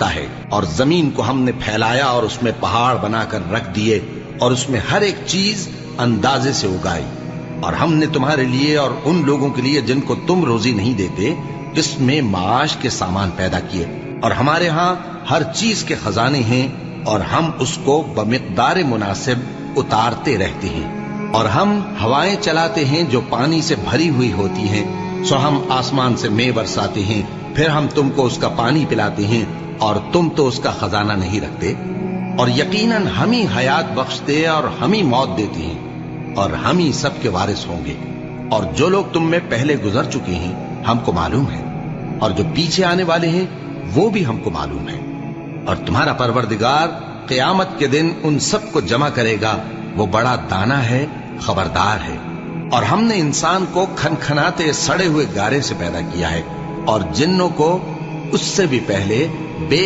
رکھتا ہے، اور زمین کو ہم نے پھیلایا اور اس میں پہاڑ بنا کر رکھ دیے، اور اس میں ہر ایک چیز اندازے سے اگائی، اور ہم نے تمہارے لیے اور ان لوگوں کے لیے جن کو تم روزی نہیں دیتے اس میں معاش کے سامان پیدا کیے، اور ہمارے ہاں ہر چیز کے خزانے ہیں، اور ہم اس کو بمقدار مناسب اتارتے رہتے ہیں، اور ہم ہوائیں چلاتے ہیں جو پانی سے بھری ہوئی ہوتی ہیں، سو ہم آسمان سے مے برساتے ہیں، پھر ہم تم کو اس کا پانی پلاتے ہیں، اور تم تو اس کا خزانہ نہیں رکھتے، اور یقیناً ہم ہی حیات بخشتے اور ہم ہی موت دیتے ہیں، اور ہم ہی سب کے وارث ہوں گے، اور جو لوگ تم میں پہلے گزر چکے ہیں ہم کو معلوم ہے، اور جو پیچھے آنے والے ہیں وہ بھی ہم کو معلوم ہے، اور تمہارا پروردگار قیامت کے دن ان سب کو جمع کرے گا، وہ بڑا دانا ہے، خبردار ہے۔ اور ہم نے انسان کو کھنکھناتے سڑے ہوئے گارے سے پیدا کیا ہے، اور جنوں کو اس سے بھی پہلے بے